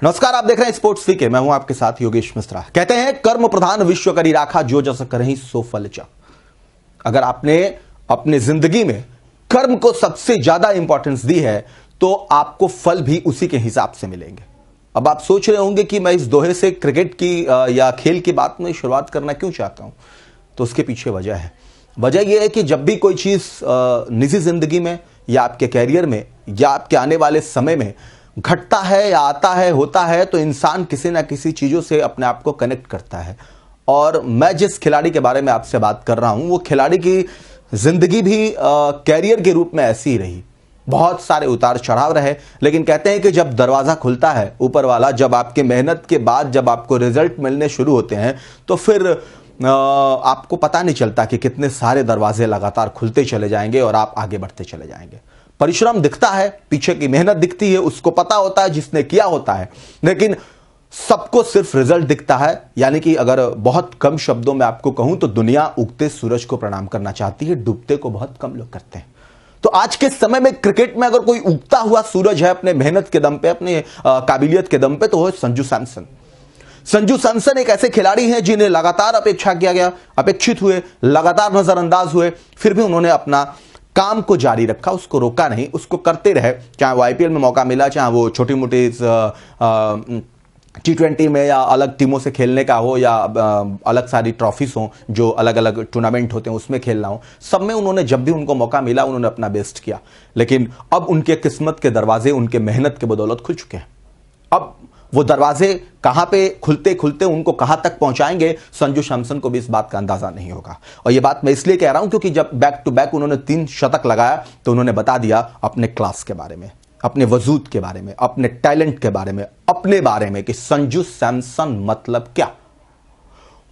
नमस्कार, आप देख रहे हैं स्पोर्ट्स वीके। मैं हूं आपके साथ योगेश मिश्रा। कहते हैं कर्म प्रधान विश्व करी राखा, जो जस करहीं सो फल चाख। अगर आपने अपनी जिंदगी में कर्म को सबसे ज्यादा इंपॉर्टेंस दी है तो आपको फल भी उसी के हिसाब से मिलेंगे। अब आप सोच रहे होंगे कि मैं इस दोहे से क्रिकेट की या खेल की बात में शुरुआत करना क्यों चाहता हूं, तो उसके पीछे वजह है। वजह यह है कि जब भी कोई चीज निजी जिंदगी में या आपके कैरियर में या आपके आने वाले समय में घटता है या आता है, होता है, तो इंसान किसी ना किसी चीजों से अपने आप को कनेक्ट करता है। और मैं जिस खिलाड़ी के बारे में आपसे बात कर रहा हूं, वो खिलाड़ी की जिंदगी भी कैरियर के रूप में ऐसी ही रही। बहुत सारे उतार चढ़ाव रहे, लेकिन कहते हैं कि जब दरवाजा खुलता है ऊपर वाला, जब आपके मेहनत के बाद जब आपको रिजल्ट मिलने शुरू होते हैं, तो फिर आपको पता नहीं चलता कि कितने सारे दरवाजे लगातार खुलते चले जाएंगे और आप आगे बढ़ते चले जाएंगे। परिश्रम दिखता है, पीछे की मेहनत दिखती है, उसको पता होता है जिसने किया होता है, लेकिन सबको सिर्फ रिजल्ट दिखता है। यानी कि अगर बहुत कम शब्दों में आपको कहूं तो दुनिया उगते सूरज को प्रणाम करना चाहती है, डूबते को बहुत कम लोग करते हैं। तो आज के समय में क्रिकेट में अगर कोई उगता हुआ सूरज है अपने मेहनत के दम पे, अपने काबिलियत के दम पे, तो वो संजू सैमसन। संजू सैमसन एक ऐसे खिलाड़ी हैं जिन्हें लगातार अपेक्षा किया गया, अपेक्षित हुए, लगातार नजरअंदाज हुए, फिर भी उन्होंने अपना काम को जारी रखा, उसको रोका नहीं, उसको करते रहे। चाहे वो आईपीएल में मौका मिला, चाहे वो छोटी मोटी T20 में या अलग टीमों से खेलने का हो, या अलग सारी ट्रॉफीज हो जो अलग अलग टूर्नामेंट होते हैं उसमें खेलना हो, सब में उन्होंने जब भी उनको मौका मिला उन्होंने अपना बेस्ट किया। लेकिन अब उनके किस्मत के दरवाजे उनके मेहनत के बदौलत खुल चुके हैं। अब वो दरवाजे कहां पे खुलते खुलते उनको कहां तक पहुंचाएंगे, संजू सैमसन को भी इस बात का अंदाजा नहीं होगा। और ये बात मैं इसलिए कह रहा हूं क्योंकि जब बैक टू बैक उन्होंने 3 शतक लगाया तो उन्होंने बता दिया अपने क्लास के बारे में, अपने वजूद के बारे में, अपने टैलेंट के बारे में, अपने बारे में कि संजू सैमसन मतलब क्या।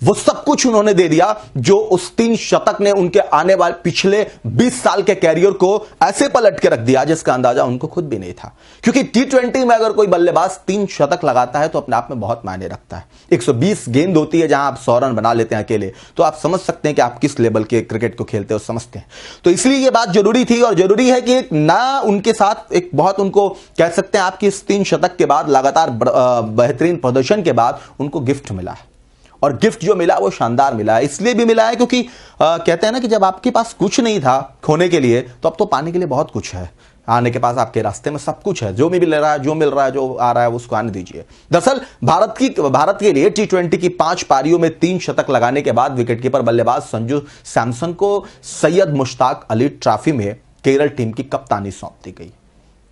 वो सब कुछ उन्होंने दे दिया जो उस 3 शतक ने उनके आने वाले पिछले 20 साल के कैरियर को ऐसे पलट के रख दिया जिसका अंदाजा उनको खुद भी नहीं था। क्योंकि T20 में अगर कोई बल्लेबाज 3 शतक लगाता है तो अपने आप में बहुत मायने रखता है। 120 गेंद होती है, जहां आप 100 रन बना लेते हैं अकेले, तो आप समझ सकते हैं कि आप किस लेवल के क्रिकेट को खेलते हो, समझते हैं। तो इसलिए यह बात जरूरी थी, और जरूरी है कि एक ना उनके साथ एक बहुत उनको कह सकते हैं आपकी इस 3 शतक के बाद लगातार बेहतरीन प्रदर्शन के बाद उनको गिफ्ट मिला है। और गिफ्ट जो मिला वो शानदार मिला है। इसलिए भी मिला है क्योंकि कहते हैं ना कि जब आपके पास कुछ नहीं था खोने के लिए, तो अब तो पाने के लिए बहुत कुछ है। आने के पास आपके रास्ते में सब कुछ है, जो भी मिल रहा है, जो मिल रहा है, जो आ रहा है उसको आने दीजिए। दरअसल भारत के लिए T20 की 5 पारियों में 3 शतक लगाने के बाद विकेटकीपर बल्लेबाज संजू सैमसन को सैयद मुश्ताक अली ट्रॉफी में केरल टीम की कप्तानी सौंप दी गई।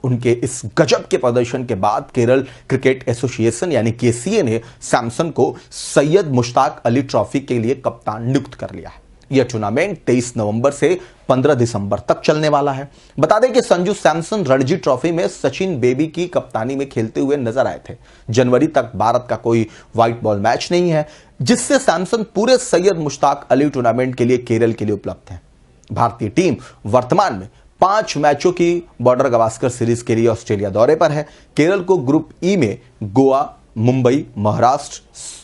उनके इस गजब के प्रदर्शन के बाद केरल क्रिकेट एसोसिएशन यानी KCA ने सैमसन को सैयद मुश्ताक अली ट्रॉफी के लिए कप्तान नियुक्त कर लिया है। यह टूर्नामेंट 23 नवंबर से 15 दिसंबर तक चलने वाला है। बता दें कि संजू सैमसन रणजी ट्रॉफी में सचिन बेबी की कप्तानी में खेलते हुए नजर आए थे। जनवरी तक भारत का कोई व्हाइट बॉल मैच नहीं है, जिससे सैमसन पूरे सैयद मुश्ताक अली टूर्नामेंट के लिए केरल के लिए उपलब्ध है। भारतीय टीम वर्तमान में 5 मैचों की बॉर्डर गावस्कर सीरीज के लिए ऑस्ट्रेलिया दौरे पर है। केरल को ग्रुप ई में गोवा, मुंबई, महाराष्ट्र,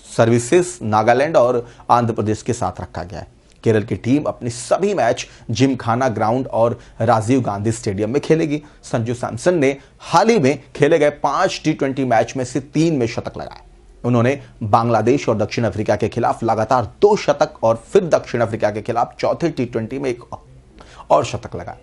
सर्विसेज, नागालैंड और आंध्र प्रदेश के साथ रखा गया है। केरल की टीम अपने सभी मैच जिमखाना ग्राउंड और राजीव गांधी स्टेडियम में खेलेगी। संजू सैमसन ने हाल ही में खेले गए 5 T20 मैच में से 3 में शतक लगाए। उन्होंने बांग्लादेश और दक्षिण अफ्रीका के खिलाफ लगातार 2 शतक और फिर दक्षिण अफ्रीका के खिलाफ चौथे T20 में 1 और शतक लगाया।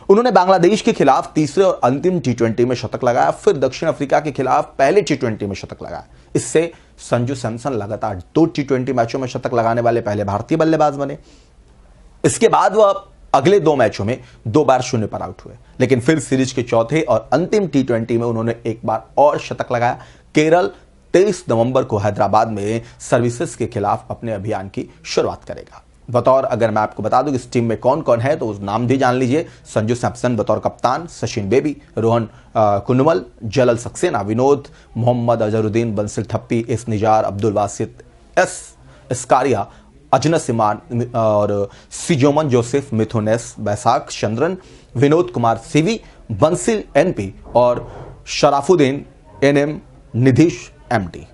उन्होंने बांग्लादेश के खिलाफ तीसरे और अंतिम T20 में शतक लगाया, फिर दक्षिण अफ्रीका के खिलाफ पहले T20 में शतक लगाया। इससे संजू सैमसन लगातार 2 T20 मैचों में शतक लगाने वाले पहले भारतीय बल्लेबाज बने। इसके बाद वह अगले 2 मैचों में 2 बार 0 पर आउट हुए, लेकिन फिर सीरीज के चौथे और अंतिम T20 में उन्होंने 1 बार और शतक लगाया। केरल 23 नवंबर को हैदराबाद में सर्विसेज के खिलाफ अपने अभियान की शुरुआत करेगा। बतौर अगर मैं आपको बता दूं कि इस टीम में कौन कौन है तो उस नाम भी जान लीजिए। संजू सैमसन बतौर कप्तान, सचिन बेबी, रोहन कुनुमल, जलल सक्सेना, विनोद, मोहम्मद अजहरुद्दीन, बंसिल थप्पी, एस निजार, अब्दुल बासित, एस इस्कारिया, अजनस इमान और Sijomon Joseph, Mithun S, Vaisakh Chandran, Vinod Kumar CV, Basil NP और शराफुद्दीन NM, निधीश MD।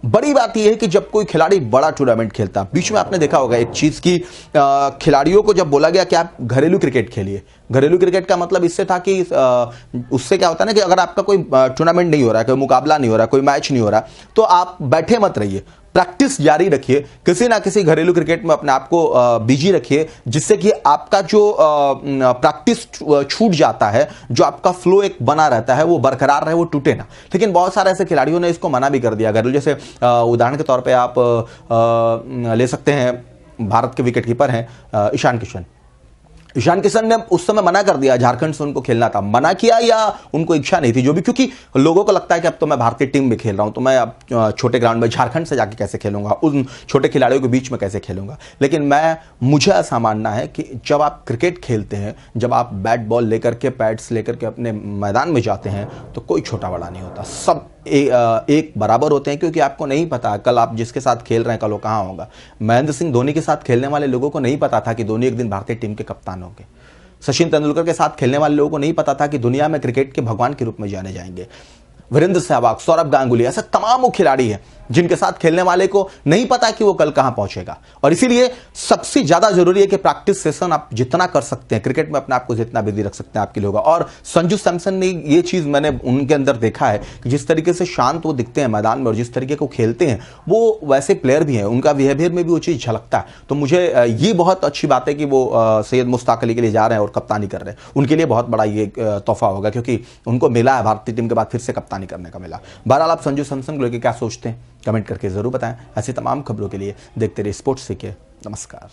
बड़ी बात यह है कि जब कोई खिलाड़ी बड़ा टूर्नामेंट खेलता, बीच में आपने देखा होगा एक चीज की, खिलाड़ियों को जब बोला गया कि आप घरेलू क्रिकेट खेलिए, घरेलू क्रिकेट का मतलब इससे था कि उससे क्या होता है ना कि अगर आपका कोई टूर्नामेंट नहीं हो रहा है, कोई मुकाबला नहीं हो रहा, कोई मैच नहीं हो रहा, तो आप बैठे मत रहिए, प्रैक्टिस जारी रखिए, किसी ना किसी घरेलू क्रिकेट में अपने आप को बिजी रखिए, जिससे कि आपका जो प्रैक्टिस छूट जाता है, जो आपका फ्लो एक बना रहता है वो बरकरार रहे, वो टूटे ना। लेकिन बहुत सारे ऐसे खिलाड़ियों ने इसको मना भी कर दिया। घरेलू जैसे उदाहरण के तौर पे आप ले सकते हैं, भारत के विकेट कीपर हैं ईशान किशन। ईशान किशन ने उस समय मना कर दिया, झारखंड से उनको खेलना था, मना किया या उनको इच्छा नहीं थी, जो भी, क्योंकि लोगों को लगता है कि अब तो मैं भारतीय टीम में खेल रहा हूं, तो मैं अब छोटे ग्राउंड में झारखंड से जाके कैसे खेलूंगा, उन छोटे खिलाड़ियों के बीच में कैसे खेलूंगा। लेकिन मुझे ऐसा मानना है कि जब आप क्रिकेट खेलते हैं, जब आप बैट बॉल लेकर के, पैड्स लेकर के अपने मैदान में जाते हैं, तो कोई छोटा बड़ा नहीं होता, सब एक बराबर होते हैं, क्योंकि आपको नहीं पता कल आप जिसके साथ खेल रहे हैं कल वो कहां होगा। महेंद्र सिंह धोनी के साथ खेलने वाले लोगों को नहीं पता था कि धोनी एक दिन भारतीय टीम के कप्तान होंगे। सचिन तेंदुलकर के साथ खेलने वाले लोगों को नहीं पता था कि दुनिया में क्रिकेट के भगवान के रूप में जाने जाएंगे। वीरेंद्र सहवाग, सौरभ गांगुली, ऐसे तमाम वो खिलाड़ी हैं जिनके साथ खेलने वाले को नहीं पता कि वो कल कहां पहुंचेगा। और इसीलिए सबसे ज्यादा जरूरी है कि प्रैक्टिस सेशन आप जितना कर सकते हैं, क्रिकेट में अपने आप को जितना बिजी रख सकते हैं आपके लोग। और संजू सैमसन ने ये चीज मैंने उनके अंदर देखा है कि जिस तरीके से शांत वो दिखते हैं मैदान में और जिस तरीके को खेलते हैं, वो वैसे प्लेयर भी हैं, उनका बिहेवियर में भी वो चीज झलकता है। तो मुझे ये बहुत अच्छी बात है कि वो सैयद मुश्ताक अली के लिए जा रहे हैं और कप्तानी कर रहे हैं। उनके लिए बहुत बड़ा ये तोहफा होगा, क्योंकि उनको मिला है भारतीय टीम के बाद फिर से कप्तानी करने का मिला। बहरहाल आप संजू सैमसन को लेकर क्या सोचते हैं, कमेंट करके जरूर बताएं। ऐसी तमाम खबरों के लिए देखते रहिए स्पोर्ट्स सीखे। नमस्कार।